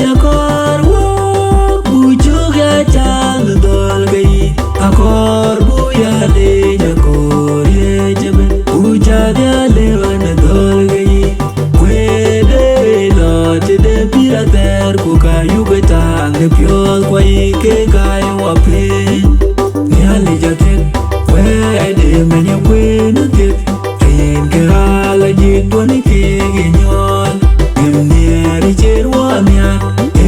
jakor wo bujuga chang dol gai akor buya le jakor ye jebe buja dia lewan dol gai kwede lo de pirater ku kayu betang de pyol kwai ke kai wa pe nyali jatet kwede menya kwenu tet ken ke ala jitwani ke genyon gemnieri cherwa mya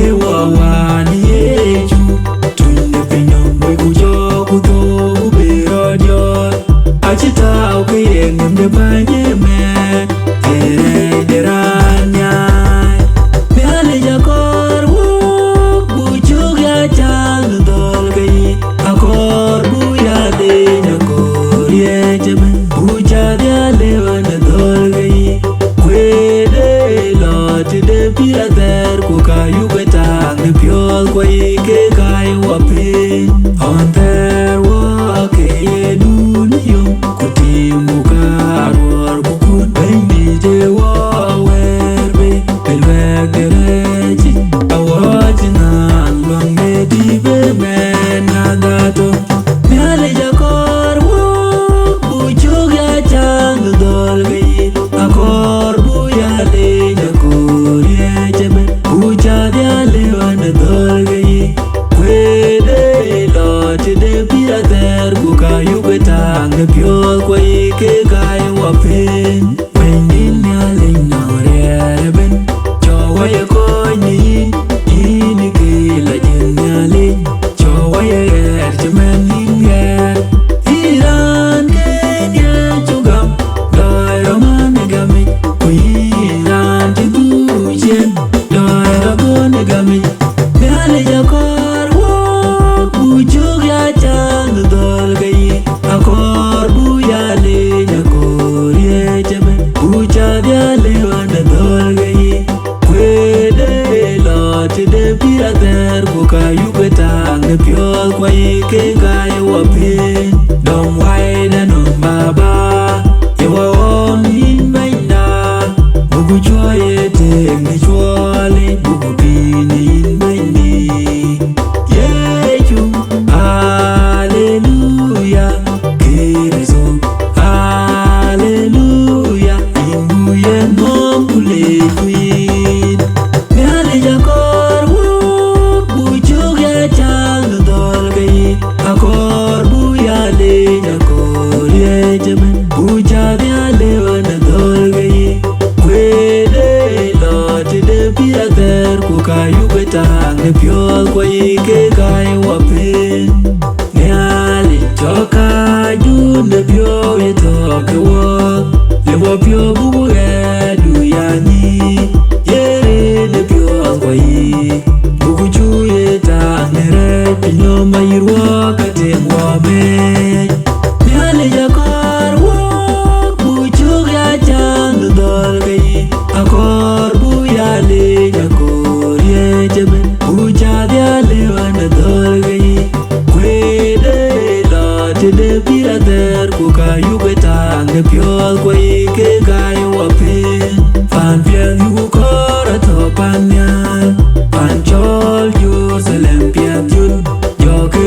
ewa wani eju tunde pinyom boy kujo kudo kubero dior achita ukiyeng nemde banye me ere deranya meale jakor wuk bujuk ya chang dol gai akor buya de nyakor ye jeme buja dia lewan dol gai kwede lot de pirater ku kayu betang de pyol kwai ke kai wa pe on there wa ke dunyo kutimu karwar bukun baby je wa werbe elwek dereji awajina long me dibe men nagato meale jakor wo bujuk ya chang dol gai akor buya de jakor ye jebe buja dia lewan dol gai kwede lot de pirater ku kayu betang de pyol kwai ke kai wa pen menin nyale nore ben chowa ye ko ni ke la nyale chowa ye erjemen yer iran kenya chugam dai roman gami kuiran tibujen dai rabon gami meale jakor wo bujuk ya chang dol gai akor buya le jakor ye jebe buja dia lewan dol gai kwede lot de pirater ku kayu betang de pyol kwai ke kai wa pe dom wai da no baba ye wa on in baina bugu joye te mi chwale bugu bini in baini yeju hallelujah kereso hallelujah imbuye mompule queen meale jakor wo bujuk ya chang dol gai akor buya le jakor ye jebe buja dia lewan dol gai kwede lot de pirater ku kayu betang de pyol kwai ke kai wa pe meale choka jun de pyo ye to ke wo le wo pyo bu du ya ni yere de pyo kwai bu ju ye ta nere pinyo mayirwa ka te wa me meale jakor wo bujuk ya chang dol gai akor buya le jakor ye jebe buja dia lewan dol gai kwede lot de pirater ku kayu betang de pyol kwai ke kai wa pe fan pian yu kor to pan nyan pan chol Jerusalem pian yun yo ke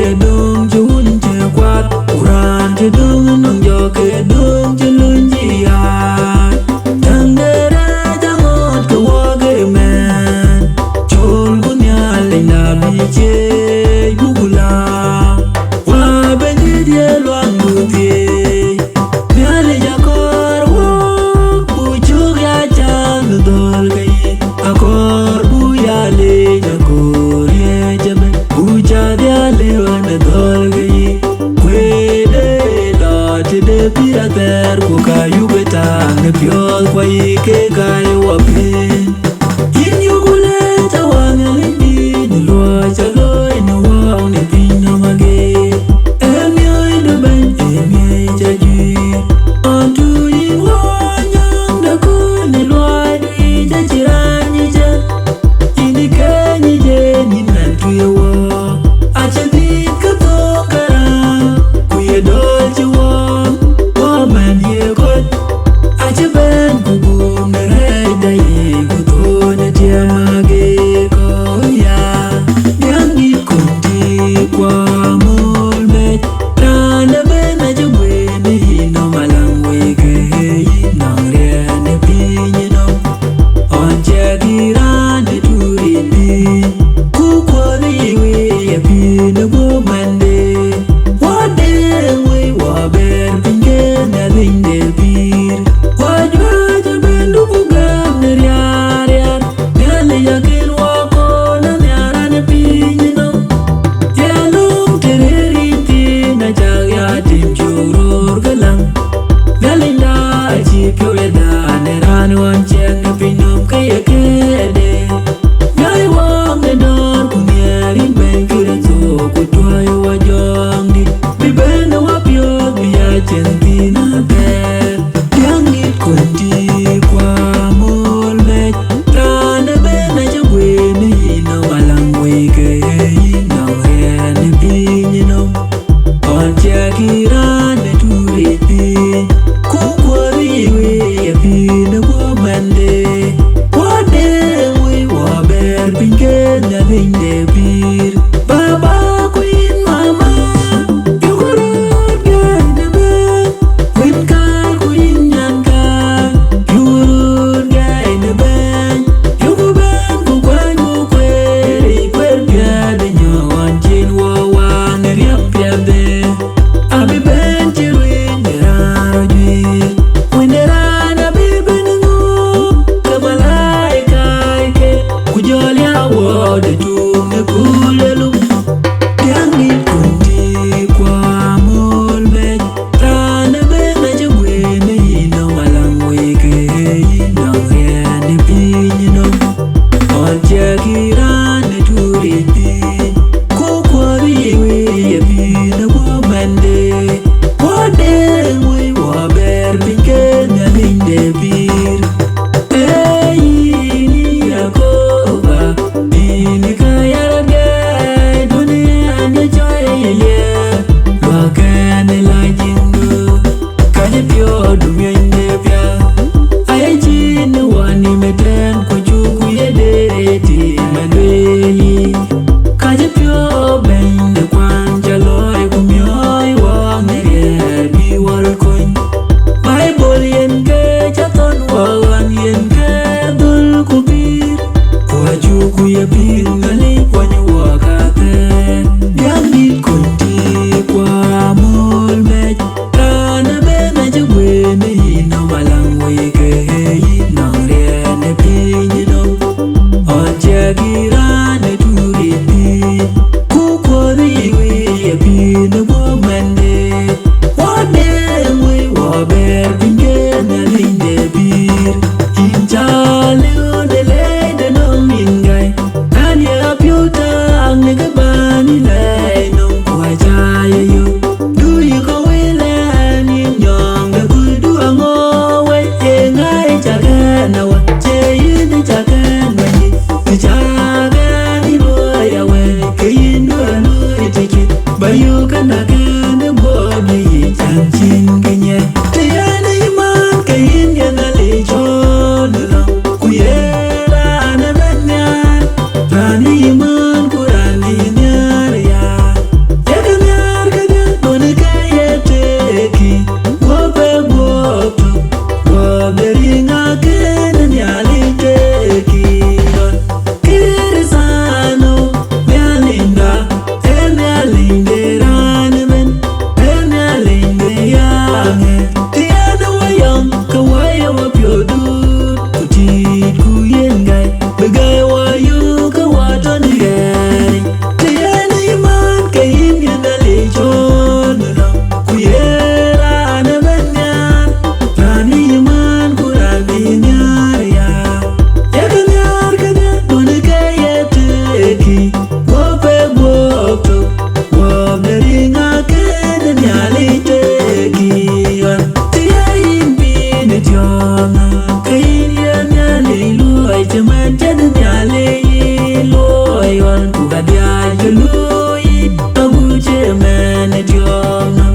lui abuche men diona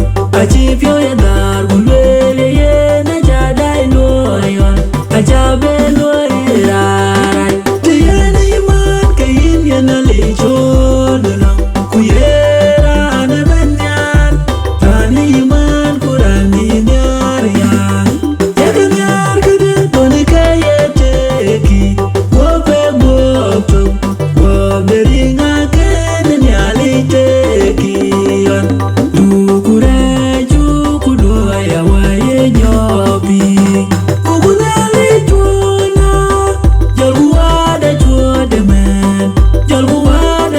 achifyo ya dar gulwele ye na jadai loyon ajabe loyara tiyana iman kayin yana lechona kuyera na banyan tani iman kurani nyar ya yakanyar kede toni kayeteki wope gopto woberinga kene nyaliteki dukure jukudoa ya waye nyobi kukunali chuona jalguwada chuode men jalguwada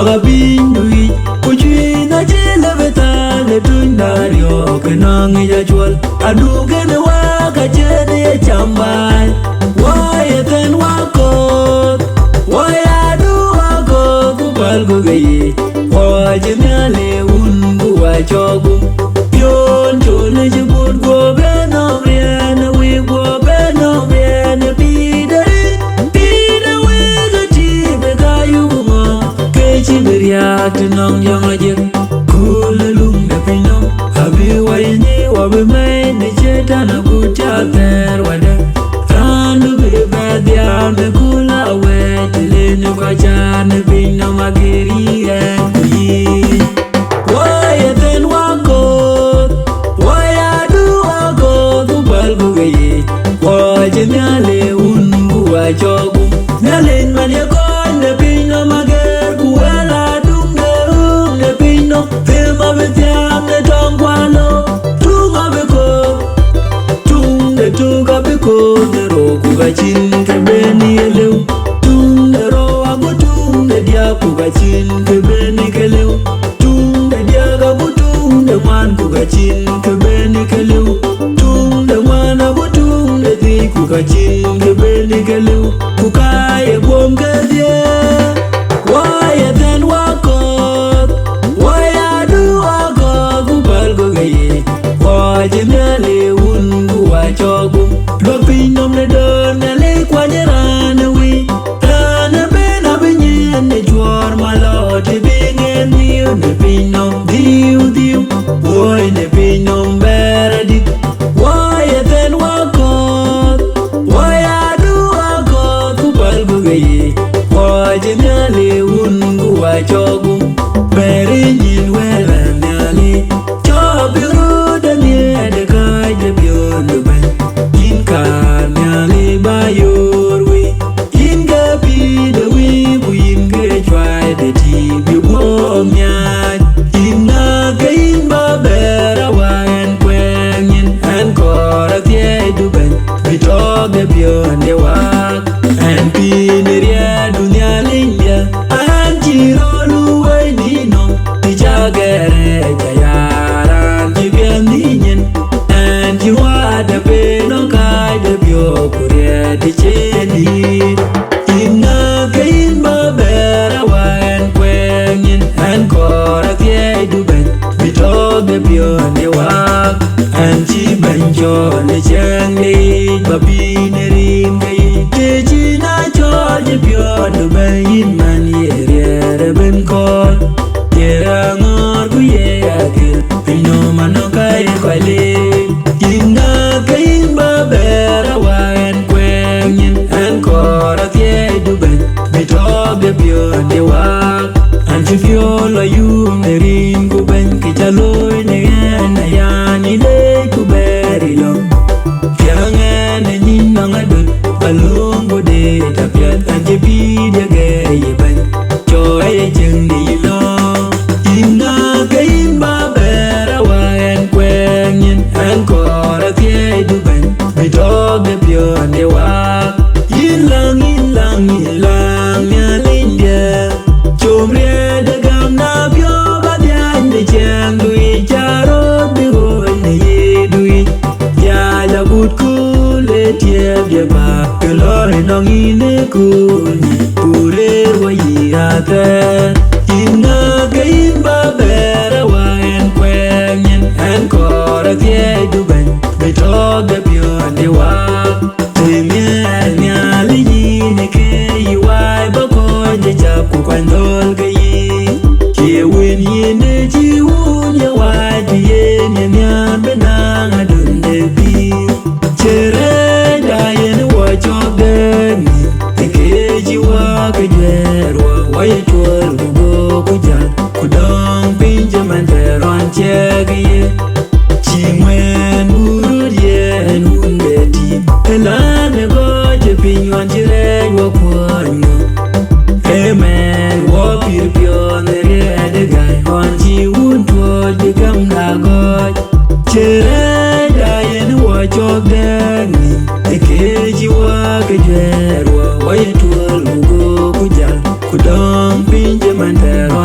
Waga bindui Kuchui na chile beta Le tundario Kenangi ya chwal Aduke ne waka chene ya chambai Waya ten wakot Waya du wakot Kupal kugaye Waje miale ungu wachogu Pion chole jibut go beno riene We go beno riene Pida wega chibe kayuma Kechi beriak tenang yang ajik Kula lumbe pinong Habi wayni wabi may Ni chetana kucha terwada Randu bebedian Be kula awe Tilinu kacha Ne pinong magiri kuyi Waya ten wakot Waya du wakot Kupal kugaye Waje nyale ungu wachogu Nyalen man yakon Ne pinong mager Kuwela dunge Ne pinong Fema betiam Ne tongkwano Tunga beko Tunga beko Ne roku gachin Kebeni elew Tunga ro ago tunga dia Kugachin kebeni kelew Tunga dia gago tunga man Kugachin kebeni kelew Tunga man ago tunga di Kugachin kebeni kelew Kukaye bom kedye Waya ten wakot Waya du wakot Kupal kugaye Waje miale ungu wachogu Lopinom ne don Ne le kwanye rane wi Rane bena binyen Ne jwar malote bingen diu Ne pinom diu Woy ne pinom beredit Waya ten wakot Waya du wakot Kupal kugaye Waje miale ungu wachogu Beri nyin wela miale Chobiru danye de kaje bion duben Dinka miale bayor we Inga pi de we Bu inga chwai de ti Bi wom nyaj Inga ka inba bera waen kweng yin An kora tie duben Bi tog de bion de wak An pi ne ria dunya lindia An chiro luwai dino Di jagere jayaran Jibian dinyen An jiwa de penong kai de bio Kuria di cheni Inga ka inba bera waen kweng yin An kora tie duben Bi tog de bion de wak An chi banjo ne chang ne Babi ne rin gai Teji na chol je bion duben Yin man ye riere ben kol Yera ngor ku ye akil Pino manoka ye kwale Inga ka inba bera waen kweng yin An kora tie duben Bi tog de bion de wak An chi fiolo yum ne rin ku ben Kichaloy ne gen na yan ile ku beri long Fiangan ne nyin nang adut Balung bode tapiat An chi bidya gaya ben Choy jeng di long Inga ka inba bera waen kweng yin An kora tie duben Bi tog de bion de wak Yin lang Nyalin dia Chom ria de gam na pyo Badian de chang dui Charot de hoi ne ye dui Ya la but kule tiep ye ba Kelore nong ine kuni Pure wa yi ate Inga ka inba bera waen kweng yin An kora tie duben Bi tog de bion de wak Temye nyali yine ke yi wai bako Je chap ku kwandol ke yi Che win yine chi wun ye wai Ti yen ye nyan benang adun de pi Chere da yen wa chok den Eke ji wa ke jwerwa Wa ye chwal kubo kujal Kudong pinje man teron che ke ye Chi ngwen urut yen un beti Elane goje pinywan chirek wa kwanyo Amen, wa pir pion riede gai Wan chi wun tuoj di gam na goj Chere da yen wa chok dengi Eke ji wa ke jwerwa Wa ye tuol mugo kujal Kudong pinje man tero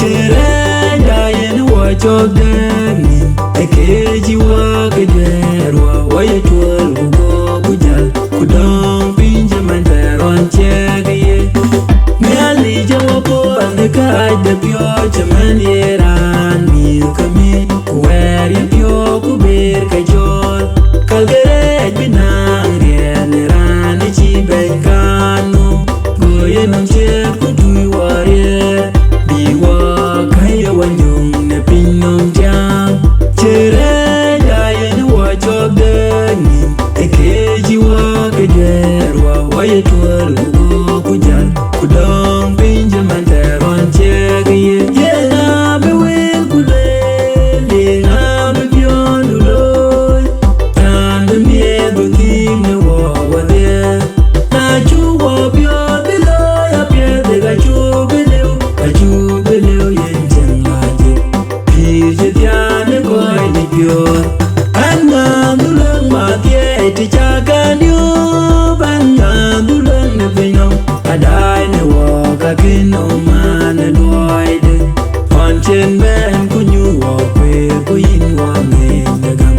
Chere dayen wa chogdani ekeji wa kederwa waya tuol kugo kujal kudong pinje manteron chegye Miali jawapo andeka de pio chaman yeran mil kami kuwer ya pio kuber kajol kalgeret binang Riel ran chi benkano goye nam che kutui warie biwa kaya wanyung ne pinom jam chere dayen wa chogdani ekeji wa kederwa waya tuol kugo kujal kudong pinje manteron chegye yena bewel kudel yena bebion uloy tan be miedo tingne wa wade na chuwa bio beloy apiede gachubeleu yenchen laje pirje tiane koy ni pior anna dulang matie tichaganyo banna dulang ne pinong adai ne waka kino mane doide Onchen ben kunyu wa kwe kuyin wa mendagam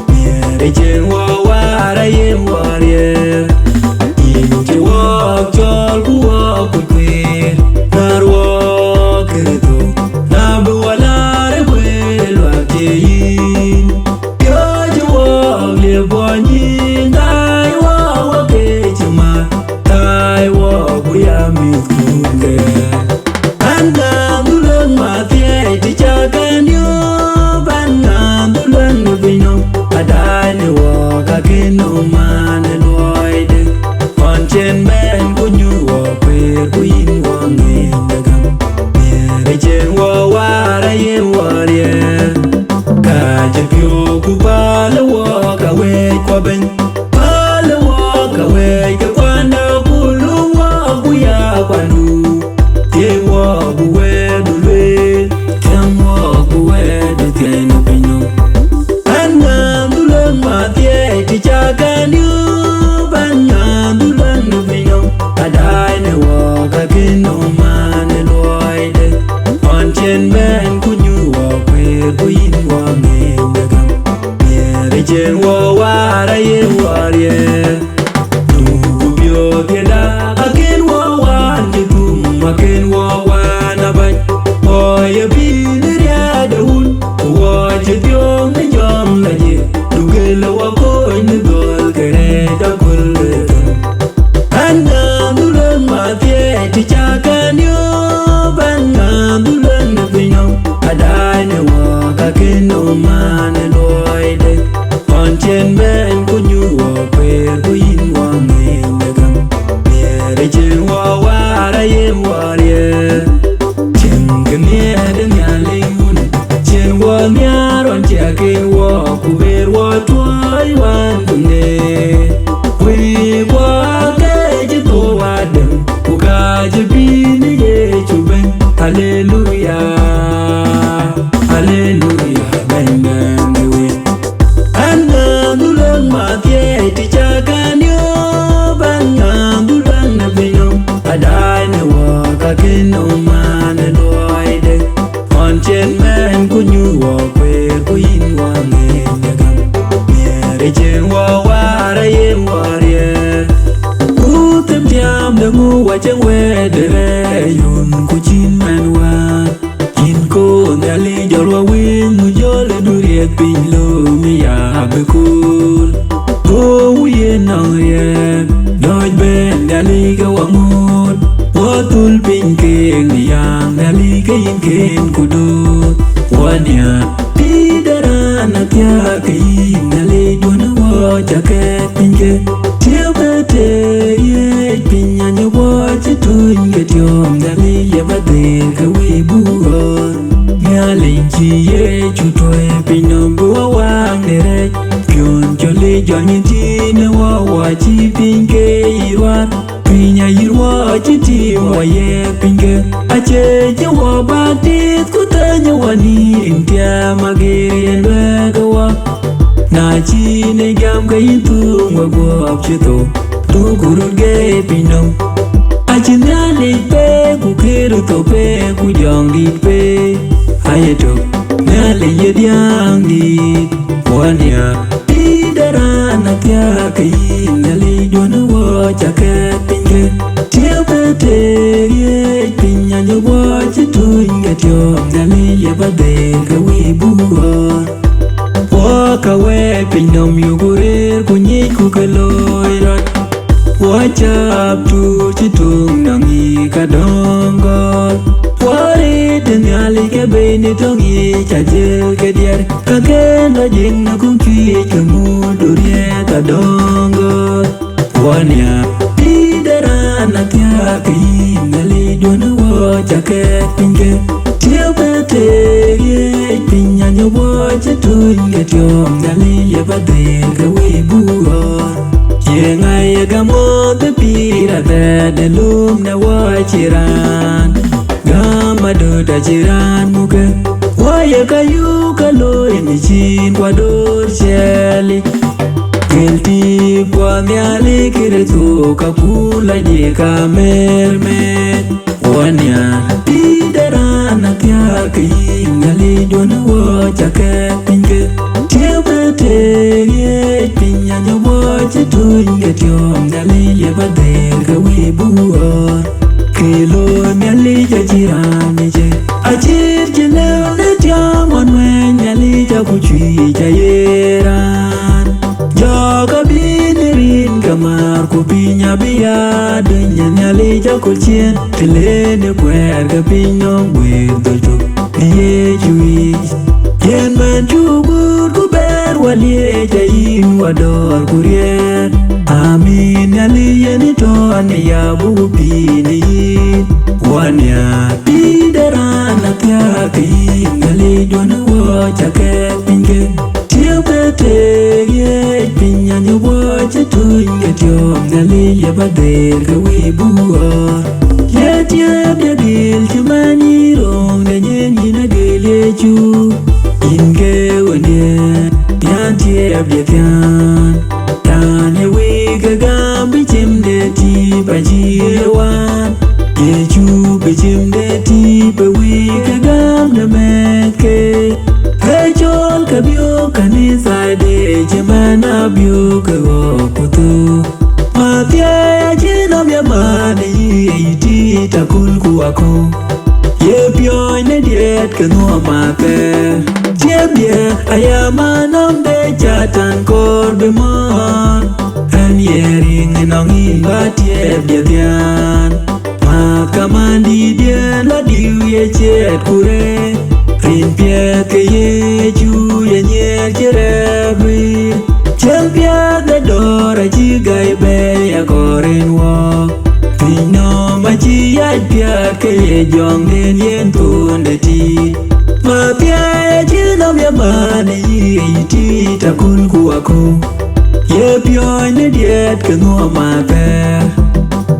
Miere chen wa wara yen warrier Inche wa chol kuwa kukwe Nar wa kreto Nabu walare kwe lwa keyin Yoje wa lebonyin Dai wa wakechima Tai wa kuya mitkunge Anda dulang matie tichaganyo Banda dulang nubino Adane waka kino mane loide Onchen ben kunyu wa kwer kuyin wa ngendagam Miere chen wa wara yen warrier Kaje pyo kupala waka wey kwa ben Pala waka wey ke kwanda kulu wa kuya kwandu Yewa buwedu lwe Kemwa buwedu tenu pinyo Anna dulang matie tichaganyo Banna dulang nubinyo Adai ne waka kino mane loide Onchen ben kunyu wa kwer kuyin wa mendagam Miere chen wa wara yen warrier Nugu bio tieda akin wa wan jitum akin wa wan abay Oye biliria daun Waje tiong na jom laje Dugela wa koy na gol kere takul letan Anda dulang matie tichaganyo Banna dulang na pinyo Adai ne waka kino mane loide Onchen ben kunyu wa kwer kuyin wa mendagam Miere chen wa wara yen warrier Chen kene den yalingun Chen wa nyaron chakin wa kuber wa tuay wan kunde Wi wa keje to wadem Ukaje bini ye chuben Hallelujah Hallelujah ben ben we Anna dulang matie tichaganyo Banna dulang na pinyo Adai ne waka kino mane loide Onchen men kunyu wa kwer kuyin wa mendagam Miere chen wa wara yen warrier Utem tiam dangu wacheng wedere Yun kuchin men wa Kin ko nyali jorwa win Mujole duriek pinlo miya bekul Go uyen ang rien Doj ben nyali ka wangut Watul pinkeng niyang nyali ka yinken kudut Wanya pidaran at ya kayin Nyali dwana wajaket pinke Tiyo bete ye pinyanya wajitun Getyom nyali yabade ka wibuor Nyali chiye chutoy pinombu wawang derek Pion chole jonyin chine wawachi pinke irwat Pinya irwa chiti waye pinke Ache jawa batit kutanya wani Intia magiri enwekawa Na chine gam kayitu ngwagwap chito Tukurut ge pinong Achina lipe kukir Kiru to pe ku jong dit pe Ayeto Nali yediang dit Wanya Idara na kya kayi Nali jona wa chake pinge Tia pete ye pinya jo wa chitu inget yo Nali yebade kawi buwa Waka we pinyom yugurir kunyik kukeloirat Watch up to chitung nangi kadongol Warit nyali ke beni tongi chajil ke diar Kakenda jing na kumpi kemudurie kadongol Wanya Idara na kya kayi Nali dona wacha ke pinge Tia pete ye pinya nyo wacha tu inget yo Nali yebade kawi buwa Yengai gamo te pira de lum na wachiran Gama do da jiran muke Waya kayu kalo ini chin kwa dor sheli Kelti kwa miali kiretu kapula di kamermet Wanya Idara na kya kayi Ngali dona wacha ke pinge Tia pete ye pinya nyo wacha tu inget yo Ngali yebade kawi buwa Kilo miali jajirani je Ajir jileo netiam onwe Nyali jakuchui jayeran Jaga binirin kamar kupinya biya Dunya nyali jakulchien Tilene kwer kapinyong wetolchuk Niye juis Yen man chugur kuber waliye jayin wador kurien Amin nyali yenito ni ya bupini Wanya Idara na kya kayi Ngali dona wacha ke pinge Tia pete ye pinya nyo wacha tu inget yo Ngali yebade kawi buwa Yet yeb yadil chumani rong Na nyenyi na gil ye chu Inge wanye Yan tieb yetian Tan ye wika gam bichim de ti bajiwan Ye chu bichim de ti ba wika gam na metke Kachol kabyo kanisa de chimana byo kago kutu Matia ya chinom ya mani iti takul kuwako Ye pyoy ne diet kanua mape Tiebye ayamanam de chatan kor bimon An yering nongin ba tiebye dian Makamandi dian la diu ye chet kure Rin piet ke ye chu ye nyer cherebri Chem piet de dora chi gai be ya korin wo Pino ma chi yat piet ke ye jong den yen tun de ti Ma piet chi nom ya mani iti takul kuwako Ye pyo ne diet ke ngua ma pe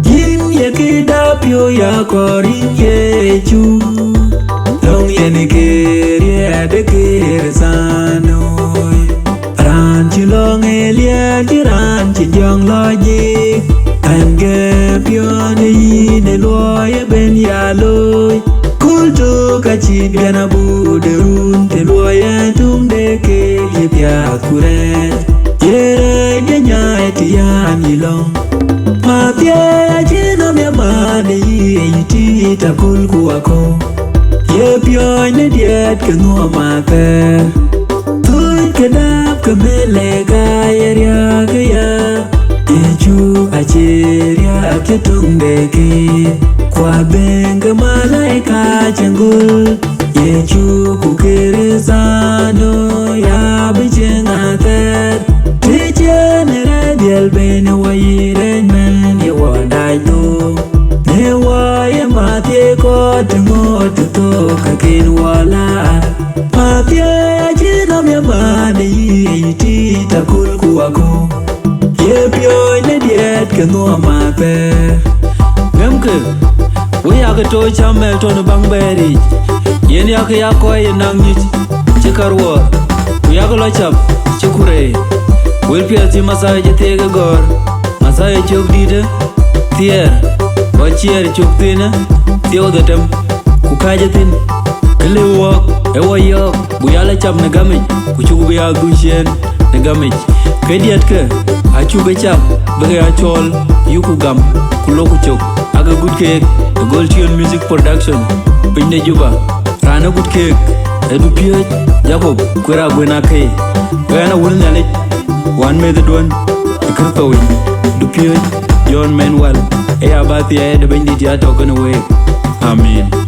Yin ye kidap yo ya korin ye chu Long ye ne kere de kere sanoi Ran chi long elia ki ran chi jong logic An ge pyo ne yi ne lo ye ben ya loi Kultu ka chi biana bu de run te lo ye tung de ke ye pya kuret Yere de nya eti ya mi long Ma pye chi no me ma de yi ti takul kuwako Ye pyo ne diet ke ngua ma pe Tui ke dap ke mele ka yeria ke ya Ye chu acheria ke tung de ke Kwa benga malaika chengul Ye chu kukere sano ya bichenga ter Tiche nere diel bene wa yiren men ye wa dai to Ne wa ye matye ko tengo tuto kakin wala Matye ajina me mani iti takul kuwako Ye pyo ne diet ke ngua ma pe Memke We yaga to chamel to no bang beri Yen yaga yako ye nang nyit Chikarwa We yaga lo chap chikure Will pia ti masaya jitega gor Masaya chok dida Tier Wachier chok tina Tio the tem Kukajatin Kili walk Ewa yok Buyala chap nagamij Kuchuku biya gushen Nagamij Kediat ke Achuga chap Bagi achol Yukku Gam Lokku chok Aga good cake The Gold Tune Music Production Pinde Juba Rana good cake Edu Piot Jacob Kwera Gwena Kay Gana Wul Nalit One Method One Kirtawin Du Piot John Manuel Eya Bathi Ed Bendit Ya Token Away Amen